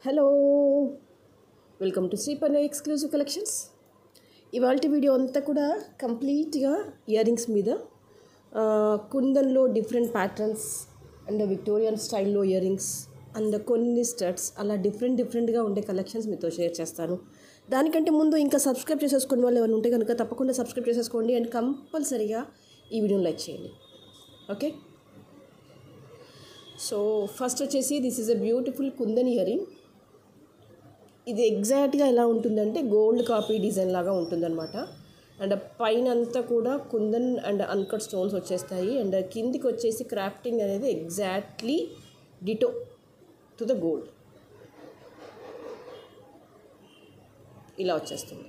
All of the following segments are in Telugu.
Hello, welcome to Sripanna exclusive collections. ఇవాళ వీడియో అంతా కూడా కంప్లీట్గా ఇయర్ రింగ్స్ మీద కుందన్లో డిఫరెంట్ ప్యాటర్న్స్ అండ్ విక్టోరియన్ స్టైల్లో ఇయర్ రింగ్స్ అండ్ కొన్ని స్టడ్స్ అలా డిఫరెంట్గా ఉండే కలెక్షన్స్ మీతో షేర్ చేస్తాను. దానికంటే ముందు ఇంకా సబ్స్క్రైబ్ చేసేసుకునే వాళ్ళు ఎవరైనా ఉంటే కనుక తప్పకుండా సబ్స్క్రైబ్ చేసేసుకోండి అండ్ కంపల్సరీగా ఈ వీడియోని లైక్ చేయండి. ఓకే, సో ఫస్ట్ వచ్చేసి this is a beautiful kundan ear ring. ఇది ఎగ్జాక్ట్గా ఎలా ఉంటుందంటే గోల్డ్ కాపీ డిజైన్ లాగా ఉంటుందన్నమాట. అండ్ పైన అంతా కూడా కుందన్ అండ్ అన్కట్ స్టోన్స్ వచ్చేస్తాయి. అండ్ కిందికి వచ్చేసి క్రాఫ్టింగ్ అనేది exactly ditto to the gold ఇలా వచ్చేస్తుంది.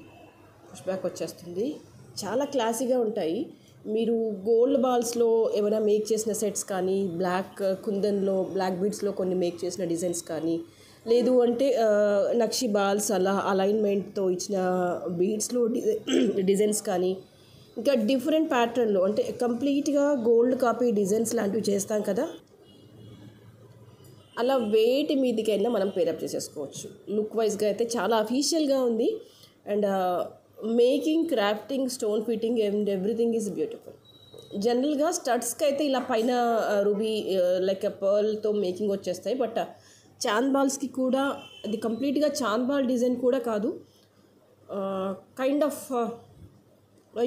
పుష్ బ్యాక్ వచ్చేస్తుంది. చాలా క్లాసీగా ఉంటాయి. మీరు గోల్డ్ బాల్స్లో ఏమైనా మేక్ చేసిన సెట్స్ కానీ, బ్లాక్ కుందన్లో బ్లాక్ బీడ్స్లో కొన్ని మేక్ చేసిన డిజైన్స్ కానీ, లేదు అంటే నక్షి బాల్స్ అలా అలైన్మెంట్తో ఇచ్చిన బీడ్స్లో డిజైన్స్ కానీ, ఇంకా డిఫరెంట్ ప్యాటర్న్లో అంటే కంప్లీట్గా గోల్డ్ కాపీ డిజైన్స్ లాంటివి చేస్తాం కదా, అలా వేటి మీదకైనా మనం పేరప్ చేసేసుకోవచ్చు. లుక్ వైజ్గా అయితే చాలా అఫీషియల్గా ఉంది. And making, crafting, stone fitting and everything is beautiful. జనరల్గా స్టడ్స్కి అయితే ఇలా పైన రూబీ లైక్ పర్ల్తో మేకింగ్ వచ్చేస్తాయి. బట్ చాంద్ బాల్స్కి కూడా అది కంప్లీట్గా చాంద్ బాల్ డిజైన్ కూడా కాదు, కైండ్ ఆఫ్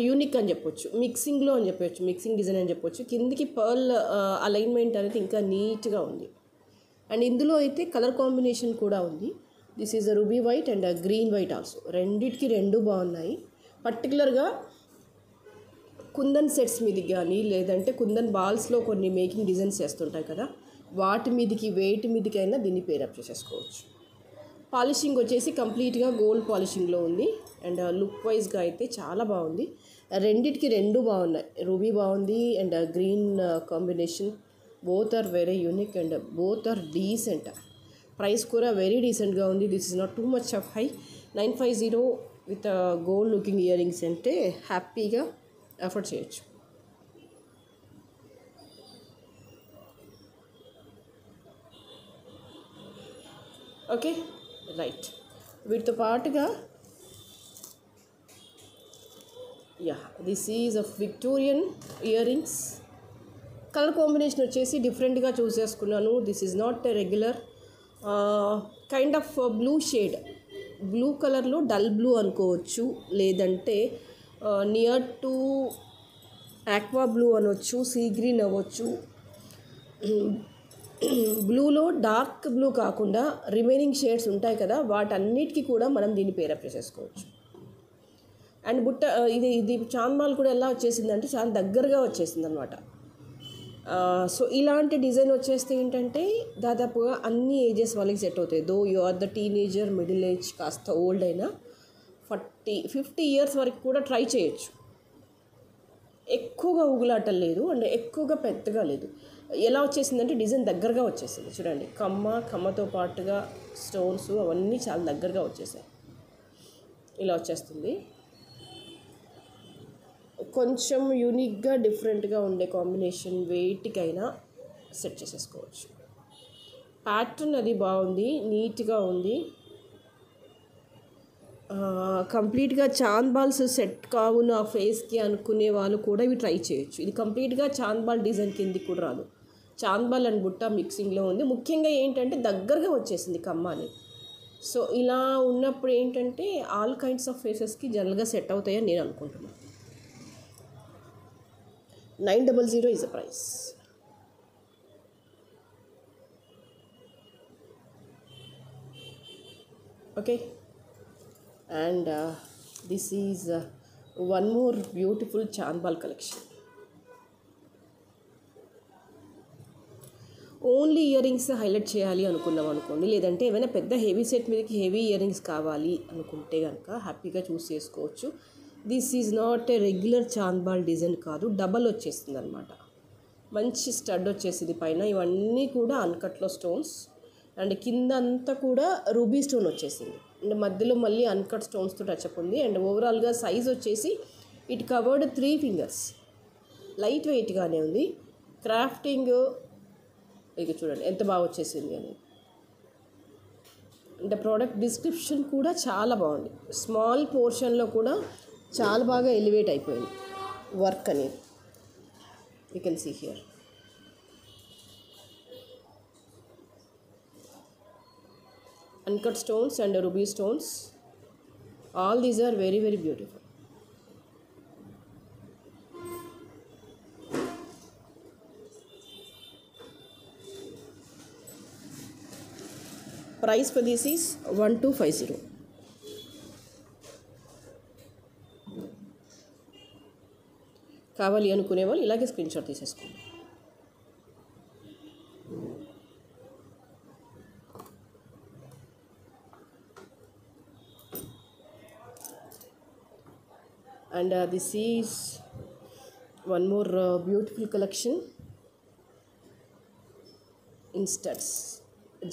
యూనిక్ అని చెప్పొచ్చు, మిక్సింగ్లో అని చెప్పొచ్చు, మిక్సింగ్ డిజైన్ అని చెప్పొచ్చు. కిందికి పర్ల్ అలైన్మెంట్ అనేది ఇంకా నీట్గా ఉంది. అండ్ ఇందులో అయితే కలర్ కాంబినేషన్ కూడా ఉంది. This is a ruby white and green white also. రెండిటికి రెండు బాగున్నాయి. పర్టికులర్గా కుందన్ సెట్స్ మీదకి కానీ, లేదంటే కుందన్ బాల్స్లో కొన్ని మేకింగ్ డిజైన్స్ చేస్తుంటాయి కదా, వాటి మీదకి వేటి మీదకైనా దీన్ని పేరప్ చేసేసుకోవచ్చు. పాలిషింగ్ వచ్చేసి కంప్లీట్గా గోల్డ్ పాలిషింగ్లో ఉంది. అండ్ లుక్ వైజ్గా అయితే చాలా బాగుంది. రెండిటికి రెండు బాగున్నాయి. రూబీ బాగుంది and green combination. Both are very unique and both are decent. Price కూడా వెరీ డీసెంట్గా ఉంది. This is not too much of high. 950 with gold looking ear rings అంటే హ్యాపీగా అఫోర్డ్ చేయొచ్చు. Okay, right. వీటితో పాటుగా this is a Victorian ear rings. Colour combination వచ్చేసి డిఫరెంట్గా చూస్ చేసుకున్నాను. This is not a regular kind of blue shade, blue కలర్లో డల్ బ్లూ అనుకోవచ్చు, లేదంటే నియర్ టు ఆక్వా బ్లూ అనవచ్చు, సీ గ్రీన్ అవ్వచ్చు. బ్లూలో డార్క్ బ్లూ కాకుండా రిమైనింగ్ షేడ్స్ ఉంటాయి కదా, వాటన్నిటికీ కూడా మనం దీన్ని పేరప్ చేసేసుకోవచ్చు. అండ్ బుట్ట ఇది చాంద్మాల్ కూడా ఎలా వచ్చేసిందంటే చాలా దగ్గరగా వచ్చేసింది అనమాట. సో ఇలాంటి డిజైన్ వచ్చేస్తే ఏంటంటే దాదాపుగా అన్ని ఏజెస్ వాళ్ళకి సెట్ అవుతాయి. Though you are the teenager, middle age, కాస్త ఓల్డ్ అయినా 40-50 ఇయర్స్ వరకు కూడా ట్రై చేయొచ్చు. ఎక్కువగా ఊగులాటలు లేదు అండ్ ఎక్కువగా పెద్దగా లేదు. ఎలా వచ్చేసిందంటే డిజైన్ దగ్గరగా వచ్చేసింది. చూడండి, కమ్మతో పాటుగా స్టోన్స్ అవన్నీ చాలా దగ్గరగా వచ్చేసాయి. ఇలా వచ్చేస్తుంది. కొంచెం యూనిక్గా డిఫరెంట్గా ఉండే కాంబినేషన్ వేటికైనా సెట్ చేసేసుకోవచ్చు. ప్యాటర్న్ అది బాగుంది, నీట్గా ఉంది. కంప్లీట్గా చాంద్ బాల్స్ సెట్ కావు నా ఫేస్కి అనుకునే వాళ్ళు కూడా ఇవి ట్రై చేయొచ్చు. ఇది కంప్లీట్గా చాంద్ బాల్ డిజైన్ కిందికి కూడా రాదు. చాంద్ బాల్ అండ్ బుట్ట మిక్సింగ్లో ఉంది. ముఖ్యంగా ఏంటంటే దగ్గరగా వచ్చేసింది కమ్మాని. సో ఇలా ఉన్నప్పుడు ఏంటంటే ఆల్ కైండ్స్ ఆఫ్ ఫేసెస్కి జనరల్గా సెట్ అవుతాయని నేను అనుకుంటున్నాను. 900 is the price. Okay, and this is one more beautiful chandbal collection. Only ear rings highlight చేయాలి అనుకున్నాం అనుకోండి, లేదంటే ఏమైనా పెద్ద హెవీ సెట్ మీదకి హెవీ ఇయర్ రింగ్స్ కావాలి అనుకుంటే కనుక హ్యాపీగా చూస్ చేసుకోవచ్చు. This is not a regular chandbal design కాదు, డబల్ వచ్చేస్తుంది అనమాట. మంచి స్టడ్ వచ్చేసింది పైన. ఇవన్నీ కూడా అన్కట్లో స్టోన్స్ అండ్ కింద అంతా కూడా రూబీ స్టోన్ వచ్చేసింది. అండ్ మధ్యలో మళ్ళీ అన్కట్ స్టోన్స్తో టచ్అప్ ఉంది. అండ్ ఓవరాల్గా సైజ్ వచ్చేసి ఇట్ కవర్డ్ 3 fingers. లైట్ వెయిట్గానే ఉంది. క్రాఫ్టింగ్ ఇక చూడండి ఎంత బాగా వచ్చేసింది అని. అంటే ప్రోడక్ట్ డిస్క్రిప్షన్ కూడా చాలా బాగుంది. స్మాల్ పోర్షన్లో కూడా చాలా బాగా ఎలివేట్ అయిపోయింది వర్క్ అనేది. You can see here. Uncut stones and ruby stones. All these are very, very beautiful. Price for this is 1250. కావాలి అనుకునే వాళ్ళు ఇలాగే స్క్రీన్ షాట్ తీసేసుకోండి. And this is one more beautiful collection in studs.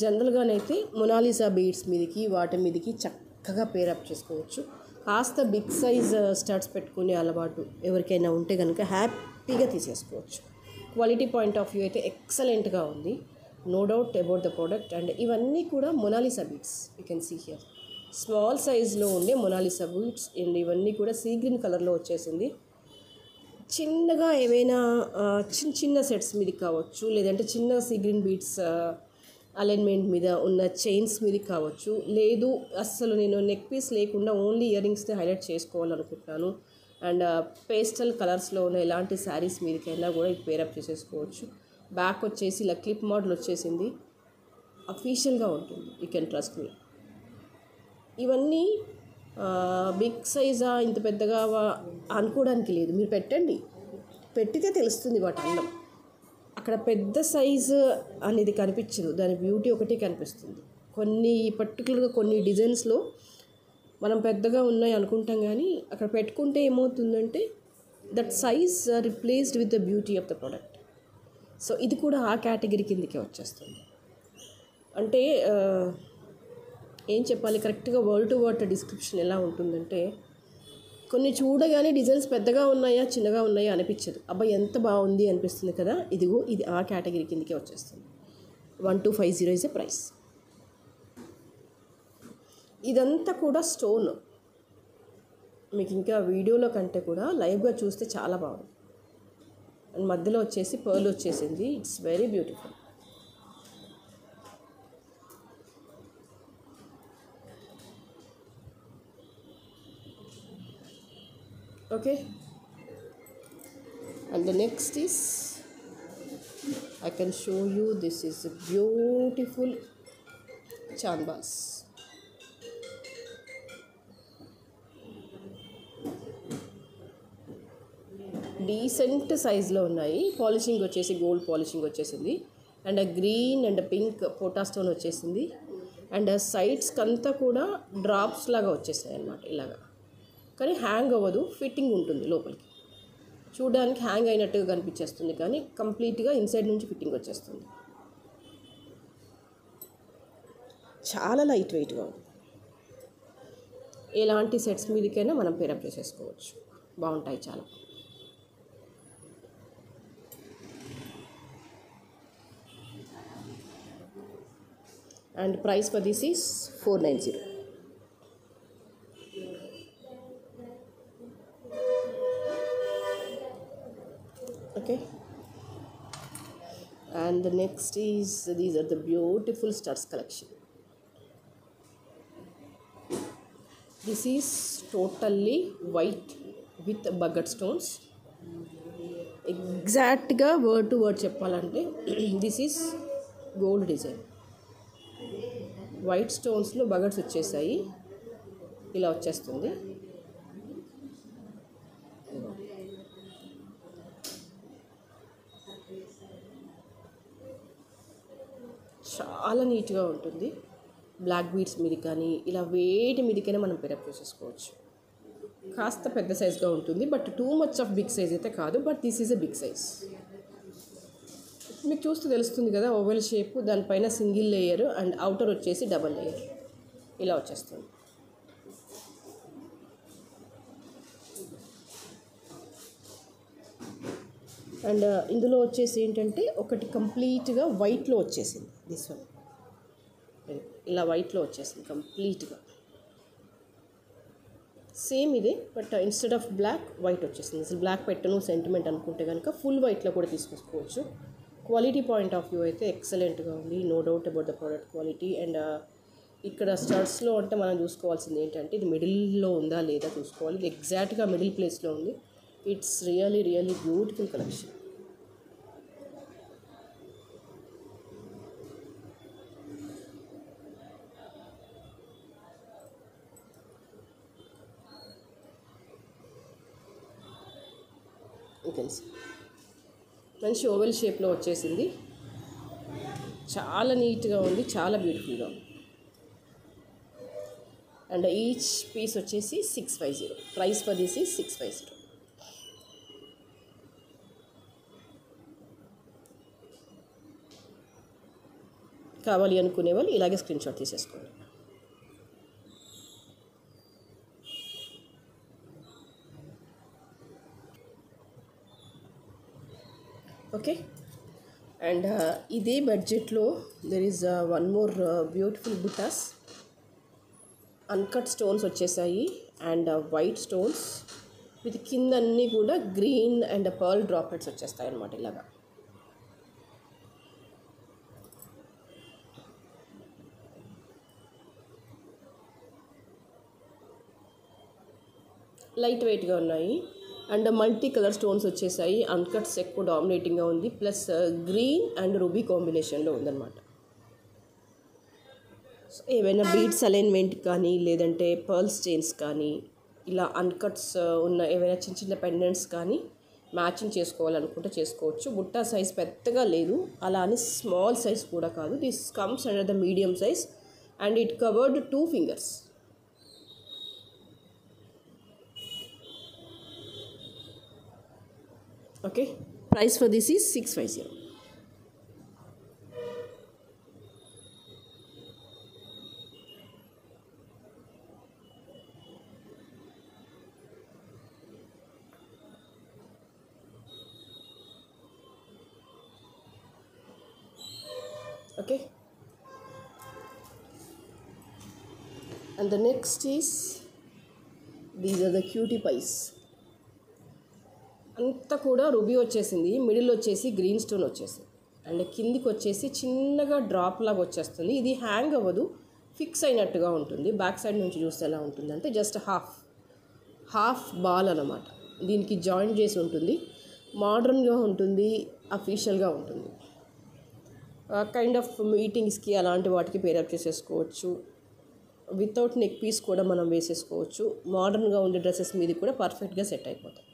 జనరల్గానైతే మొనాలిసా బీడ్స్ మీదకి వాటి మీదకి చక్కగా పేరప్ చేసుకోవచ్చు. కాస్త బిగ్ సైజ్ స్టడ్స్ పెట్టుకునే అలవాటు ఎవరికైనా ఉంటే కనుక హ్యాపీగా తీసేసుకోవచ్చు. క్వాలిటీ పాయింట్ ఆఫ్ వ్యూ అయితే ఎక్సలెంట్గా ఉంది. No doubt about the product. And ఇవన్నీ కూడా Monalisa beads. You can see here small సైజ్లో ఉండే మొనాలిసా బీడ్స్. అండ్ ఇవన్నీ కూడా సీ గ్రీన్ కలర్లో వచ్చేసింది. చిన్నగా ఏవైనా చిన్న సెట్స్ మీదకి కావచ్చు, లేదంటే చిన్న సీ గ్రీన్ బీడ్స్ అలైన్మెంట్ మీద ఉన్న చైన్స్ మీదకి కావచ్చు, లేదు అస్సలు నేను నెక్ పీస్ లేకుండా ఓన్లీ ఇయర్ రింగ్స్ని హైలైట్ చేసుకోవాలనుకుంటున్నాను అండ్ పేస్టల్ కలర్స్లో ఉన్న ఇలాంటి శారీస్ మీదకైనా కూడా ఇది పేరప్ చేసేసుకోవచ్చు. బ్యాక్ వచ్చేసి ఇలా క్లిప్ మోడల్ వచ్చేసింది. అఫీషియల్గా ఉంటుంది. You can trust me. ఇవన్నీ బిగ్ సైజా ఇంత పెద్దగా అనుకోవడానికి లేదు. మీరు పెట్టండి, పెట్టితే తెలుస్తుంది వాటి అందం. అక్కడ పెద్ద సైజు అనేది కనిపించదు, దాని బ్యూటీ ఒకటి కనిపిస్తుంది. పర్టికులర్గా కొన్ని డిజైన్స్లో మనం పెద్దగా ఉన్నాయి అనుకుంటాం, కానీ అక్కడ పెట్టుకుంటే ఏమవుతుందంటే that size replaced with the beauty of the product. So ఇది కూడా ఆ కేటగిరీ కిందకే వచ్చేస్తుంది. అంటే ఏం చెప్పాలి, కరెక్ట్గా వర్డ్ టు వర్డ్ డిస్క్రిప్షన్ ఎలా ఉంటుందంటే, కొన్ని చూడగానే డిజైన్స్ పెద్దగా ఉన్నాయా చిన్నగా ఉన్నాయా అనిపించదు. అబ్బాయి ఎంత బాగుంది అనిపిస్తుంది కదా. ఇదిగో ఇది ఆ కేటగిరీ కిందకే వచ్చేస్తుంది. 1250 ఇస్ ఎ ప్రైస్. ఇదంతా కూడా స్టోన్. మీకు ఇంకా వీడియోలో కంటే కూడా లైవ్గా చూస్తే చాలా బాగుంది. అండ్ మధ్యలో వచ్చేసి పర్ల్ వచ్చేసింది. It's very beautiful. Okay, and the next is, I can show you, this is a beautiful chanbas. Decent సైజ్లో ఉన్నాయి. పాలిషింగ్ వచ్చేసి గోల్డ్ పాలిషింగ్ వచ్చేసింది. And green and pink pota stone వచ్చేసింది. అండ్ సైడ్స్కి అంతా కూడా డ్రాప్స్ లాగా వచ్చేసాయి అన్నమాట. ఇలాగా కానీ హ్యాంగ్ అవ్వదు, ఫిట్టింగ్ ఉంటుంది లోపలికి. చూడడానికి హ్యాంగ్ అయినట్టుగా కనిపించేస్తుంది, కానీ కంప్లీట్గా ఇన్సైడ్ నుంచి ఫిట్టింగ్ వచ్చేస్తుంది. చాలా లైట్ వెయిట్గా ఉంది. ఎలాంటి సెట్స్ మీదకైనా మనం పేరప్ చేసేసుకోవచ్చు. బాగుంటాయి చాలా. And price for this is 490. Okay, and the next is, these are the beautiful studs collection. This is totally white with bugger stones. ఎగ్జాక్ట్గా వర్డ్ టు వర్డ్ చెప్పాలంటే this is gold design. White స్టోన్స్లో బగర్స్ వచ్చేసాయి. ఇలా వచ్చేస్తుంది. చాలా నీట్గా ఉంటుంది. బ్లాక్ బీడ్స్ మీద కానీ ఇలా వేటి మీదకైనా మనం పేరప్ చేసేసుకోవచ్చు. కాస్త పెద్ద సైజ్గా ఉంటుంది, but too much of big size అయితే కాదు. But this is a big size. మీకు చూస్తే తెలుస్తుంది కదా, ఓవెల్ షేప్, దానిపైన సింగిల్ లేయర్ అండ్ అవుటర్ వచ్చేసి డబల్ లేయర్ ఇలా వచ్చేస్తుంది. అండ్ ఇందులో వచ్చేసి ఏంటంటే ఒకటి కంప్లీట్గా వైట్లో వచ్చేసింది. దిస్ వన్ ఇలా వైట్లో వచ్చేసింది కంప్లీట్గా. సేమ్ ఇదే, but instead of black white వచ్చేసింది. అసలు బ్లాక్ పెట్టను సెంటిమెంట్ అనుకుంటే కనుక ఫుల్ వైట్లో కూడా తీసుకోవచ్చు. క్వాలిటీ పాయింట్ ఆఫ్ వ్యూ అయితే ఎక్సలెంట్గా ఉంది, no doubt about the product quality. And ఇక్కడ స్టడ్స్లో అంటే మనం చూసుకోవాల్సింది ఏంటంటే ఇది మిడిల్లో ఉందా లేదా చూసుకోవాలి. ఇది ఎగ్జాక్ట్గా మిడిల్ ప్లేస్లో ఉంది. It's really really beautiful collection. మంచి ఓవెల్ షేప్లో వచ్చేసింది, చాలా నీట్గా ఉంది, చాలా బ్యూటిఫుల్గా ఉంది. అండ్ ఈచ్ పీస్ వచ్చేసి 650. Price for this is 650. కావాలి అనుకునే వాళ్ళు ఇలాగే స్క్రీన్షాట్ తీసేసుకోండి. ఓకే, అండ్ ఇదే బడ్జెట్లో there is one more beautiful బుటాస్. అన్కట్ స్టోన్స్ వచ్చేసాయి అండ్ వైట్ స్టోన్స్ విత్ కింద అన్నీ కూడా గ్రీన్ అండ్ పర్ల్ డ్రాప్లెట్స్ వచ్చేస్తాయి అన్నమాట. ఇలాగా లైట్ వెయిట్గా ఉన్నాయి అండ్ మల్టీ కలర్ స్టోన్స్ వచ్చేసాయి. అన్కట్స్ ఎక్కువ డామినేటింగ్గా ఉంది, ప్లస్ గ్రీన్ అండ్ రూబీ కాంబినేషన్లో ఉందన్నమాట. ఏవైనా బీడ్స్ అలైన్మెంట్ కానీ లేదంటే పర్ల్స్ చైన్స్ కానీ ఇలా అన్కట్స్ ఉన్న ఏవైనా చిన్న చిన్న పెండెంట్స్ కానీ మ్యాచింగ్ చేసుకోవాలనుకుంటే చేసుకోవచ్చు. బుట్టా సైజ్ పెద్దగా లేదు, అలా అని స్మాల్ సైజ్ కూడా కాదు. This comes under the medium size and it covered 2 fingers. Okay, price for this is 650. Okay, and the next is these are the cutie pies. అంతా కూడా రుబీ వచ్చేసింది, మిడిల్ వచ్చేసి గ్రీన్ స్టోన్ వచ్చేసింది అండ్ కిందికి వచ్చేసి చిన్నగా డ్రాప్ లాగా వచ్చేస్తుంది. ఇది హ్యాంగ్ అవ్వదు, ఫిక్స్ అయినట్టుగా ఉంటుంది. బ్యాక్ సైడ్ నుంచి చూస్తే ఎలా ఉంటుంది అంటే జస్ట్ హాఫ్ బాల్ అన్నమాట. దీనికి జాయింట్ చేసి ఉంటుంది, మోడర్న్గా ఉంటుంది, అఫీషియల్గా ఉంటుంది. కైండ్ ఆఫ్ మీటింగ్స్కి అలాంటి వాటికి పేరప్ చేసేసుకోవచ్చు. వితౌట్ నెక్ పీస్ కూడా మనం వేసేసుకోవచ్చు. మోడర్న్గా ఉండే డ్రెస్సెస్ మీద కూడా పర్ఫెక్ట్గా సెట్ అయిపోతాయి.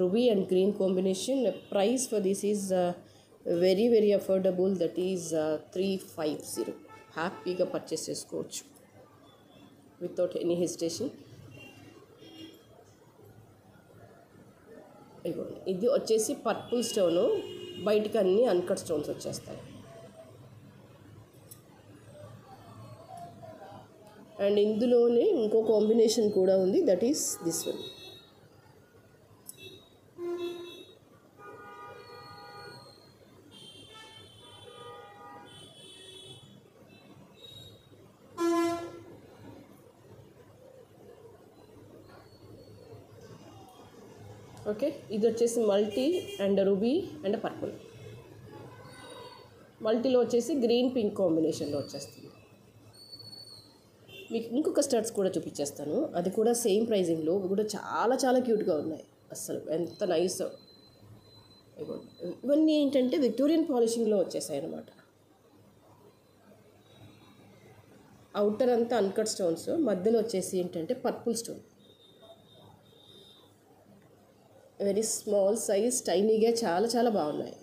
Ruby and green combination. Price for this is very very affordable, that is 350. హ్యాపీగా పర్చేస్ చేసుకోవచ్చు వితౌట్ ఎనీ హెసిటేషన్. ఇది వచ్చేసి పర్పుల్ స్టోను, బయటికి అన్ని అన్కట్ స్టోన్స్ వచ్చేస్తాయి. అండ్ ఇందులోనే ఇంకో కాంబినేషన్ కూడా ఉంది, that is this one. Okay, ఇది వచ్చేసి multi and ruby and purple. మల్టీలో వచ్చేసి గ్రీన్ పింక్ కాంబినేషన్లో వచ్చేస్తుంది. మీకు ఇంకొక స్టడ్స్ కూడా చూపించేస్తాను, అది కూడా సేమ్ ప్రైజింగ్లో, కూడా చాలా చాలా క్యూట్గా ఉన్నాయి. అస్సలు ఎంత నైస్. ఇవన్నీ ఏంటంటే విక్టోరియన్ పాలిషింగ్లో వచ్చేసాయి అన్నమాట. అవుటర్ అంతా అన్కట్ స్టోన్స్, మధ్యలో వచ్చేసి ఏంటంటే purple stone. Very small size, టైనీగా చాలా చాలా బాగున్నాయి.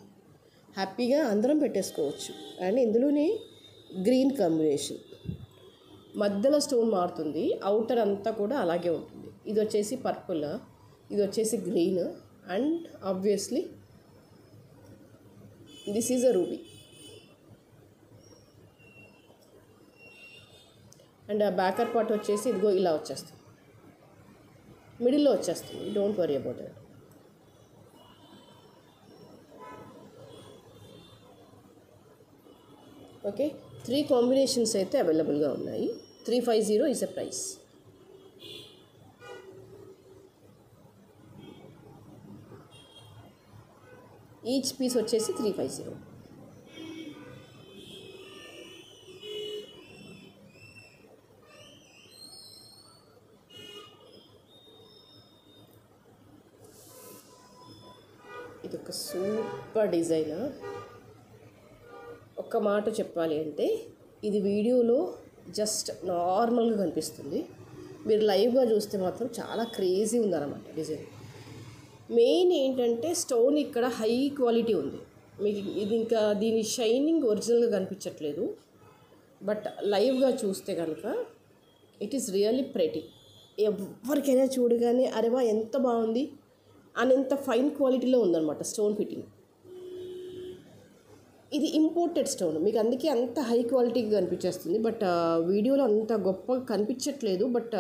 హ్యాపీగా అందరం పెట్టేసుకోవచ్చు. అండ్ ఇందులోనే గ్రీన్ కాంబినేషన్, మధ్యలో స్టోన్ మారుతుంది, అవుటర్ అంతా కూడా అలాగే ఉంటుంది. ఇది వచ్చేసి పర్పుల్, ఇది వచ్చేసి green and obviously this is a ruby. And ఆ బ్యాకర్ పార్ట్ వచ్చేసి ఇదిగో ఇలా వచ్చేస్తుంది, మిడిల్లో వచ్చేస్తుంది. Don't worry about it. Okay, 3 combinations అయితే అవైలబుల్గా ఉన్నాయి. 350 is a price. Each piece వచ్చేసి 350. ఇది ఒక సూపర్ డిజైన్. ఒక్క మాట చెప్పాలి అంటే ఇది వీడియోలో జస్ట్ నార్మల్గా కనిపిస్తుంది, మీరు లైవ్గా చూస్తే మాత్రం చాలా క్రేజీ ఉందన్నమాట డిజైన్. మెయిన్ ఏంటంటే స్టోన్ ఇక్కడ హై క్వాలిటీ ఉంది. మీకు ఇది ఇంకా దీని షైనింగ్ ఒరిజినల్గా కనిపించట్లేదు, బట్ లైవ్గా చూస్తే కనుక ఇట్ ఈస్ రియల్లీ ప్రెటీ. ఎవరికైనా చూడగానే అరేవా ఎంత బాగుంది అని ఎంత ఫైన్ క్వాలిటీలో ఉందన్నమాట స్టోన్ ఫిట్టింగ్. ఇది ఇంపోర్టెడ్ స్టోన్, మీకు అందుకే అంత హై క్వాలిటీగా కనిపించేస్తుంది, బట్ వీడియోలో అంత గొప్పగా కనిపించట్లేదు, బట్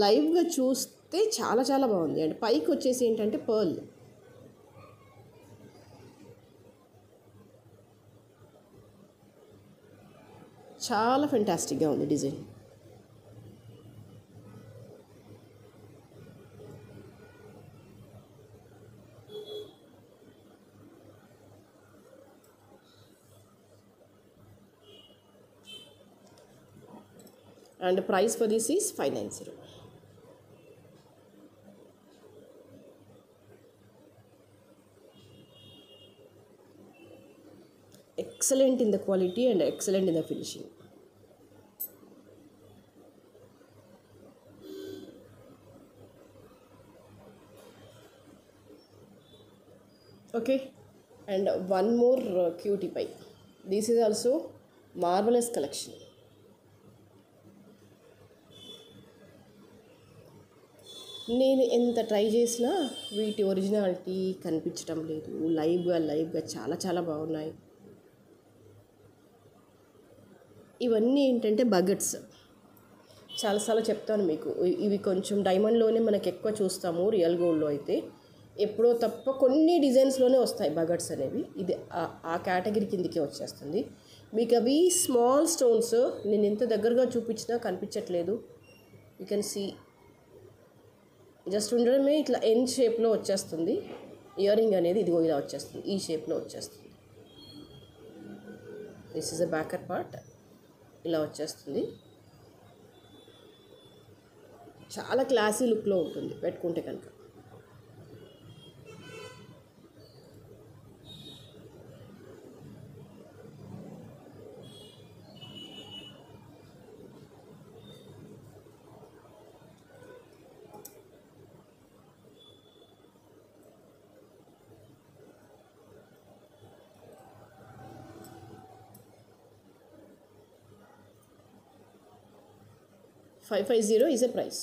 లైవ్గా చూస్తే చాలా చాలా బాగుంది. అండ్ పైకి వచ్చేసి ఏంటంటే పర్ల్, చాలా ఫెంటాస్టిక్గా ఉంది design. And the price for this is 590. Excellent in the quality and excellent in the finishing. Okay, and one more cutie pie. This is also marvelous collection. నేను ఎంత ట్రై చేసినా వీటి ఒరిజినాలిటీ కనిపించడం లేదు. లైవ్గా చాలా చాలా బాగున్నాయి. ఇవన్నీ ఏంటంటే బగట్స్. చాలాసార్లు చెప్తాను మీకు, ఇవి కొంచెం డైమండ్లోనే మనకు ఎక్కువ చూస్తాము, రియల్ గోల్డ్లో అయితే ఎప్పుడో తప్ప కొన్ని డిజైన్స్లోనే వస్తాయి బగట్స్ అనేవి. ఇది ఆ కేటగిరీ కిందకే వచ్చేస్తుంది. మీకు అవి స్మాల్ స్టోన్స్ నేను ఎంత దగ్గరగా చూపించినా కనిపించట్లేదు. యూ కెన్ సీ జస్ట్ ఉండడమే ఇట్లా ఎన్ షేప్లో వచ్చేస్తుంది. ఇయర్ రింగ్ అనేది ఇదిగో ఇలా వచ్చేస్తుంది, ఈ షేప్లో వచ్చేస్తుంది. This is a backer part, ఇలా వచ్చేస్తుంది. చాలా క్లాసీ లుక్లో ఉంటుంది పెట్టుకుంటే కనుక. $550 is a price.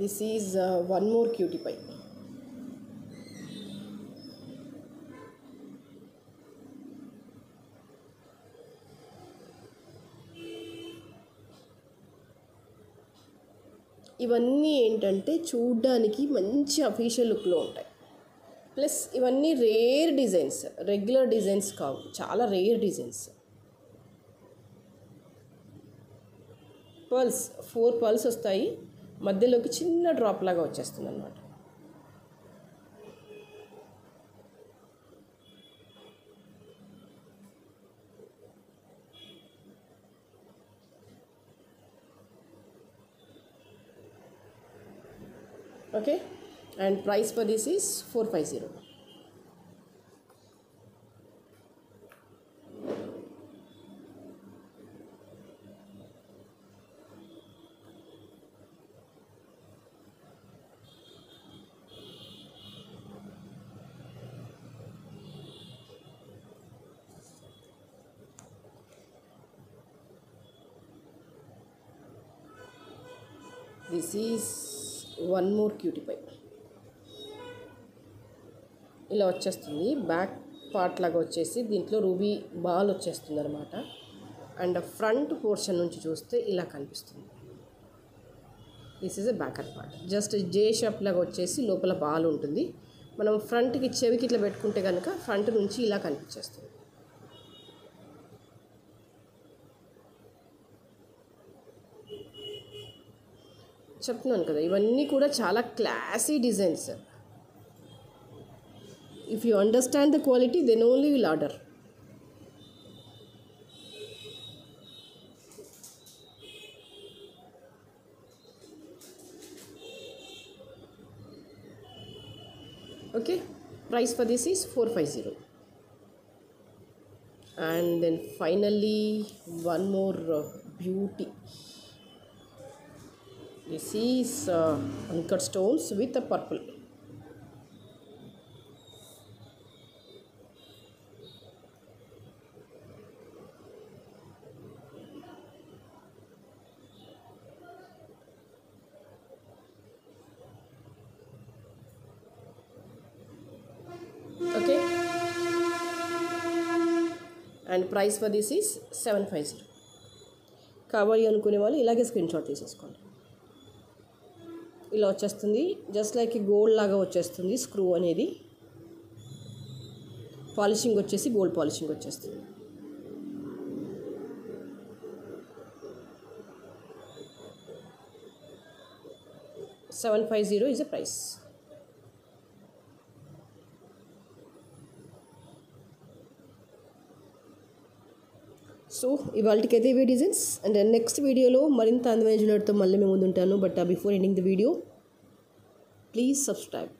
This is one more cutie pie. ఇవన్నీ ఏంటంటే చూడ్డానికి మంచి అఫీషియల్ లుక్లో ఉంటాయి. ప్లస్ ఇవన్నీ రేర్ డిజైన్స్, రెగ్యులర్ డిజైన్స్ కావు, చాలా రేర్ డిజైన్స్. పర్ల్స్ 4 పర్ల్స్ వస్తాయి, మధ్యలోకి చిన్న డ్రాప్ లాగా వచ్చేస్తుంది అన్నమాట. Okay, and price for this is 450. This is one more cutie pie. ఇలా వచ్చేస్తుంది, బ్యాక్ పార్ట్ లాగా వచ్చేసి దీంట్లో రూబీ బాల్ వచ్చేస్తుంది అనమాట. అండ్ ఫ్రంట్ పోర్షన్ నుంచి చూస్తే ఇలా కనిపిస్తుంది. This is a backer part. Just J shape లాగా వచ్చేసి లోపల బాల్ ఉంటుంది. మనం ఫ్రంట్కి చెవికి ఇట్లా పెట్టుకుంటే కనుక ఫ్రంట్ నుంచి ఇలా కనిపించేస్తుంది. చెప్తున్నాను కదా, ఇవన్నీ కూడా చాలా classy designs. If you understand the quality then only will order. Okay, price for this is 450. And then finally one more beauty. This is uncut stones with a purple. Okay, and price for this is 750. కావాలి అనుకునే వాళ్ళు ఇలాగే స్క్రీన్ షాట్ తీసేసుకోండి. ఇలా వచ్చేస్తుంది, జస్ట్ లైక్ గోల్డ్ లాగా వచ్చేస్తుంది. స్క్రూ అనేది పాలిషింగ్ వచ్చేసి గోల్డ్ పాలిషింగ్ వచ్చేస్తుంది. $750 is the price. సో ఇవాళకైతే ఇవే డిజైన్స్. అండ్ నెక్స్ట్ వీడియోలో మరింత అందమైన జ్యువెలరీతో మళ్ళీ మేము ముందు ఉంటాను. But before ending the video, please subscribe.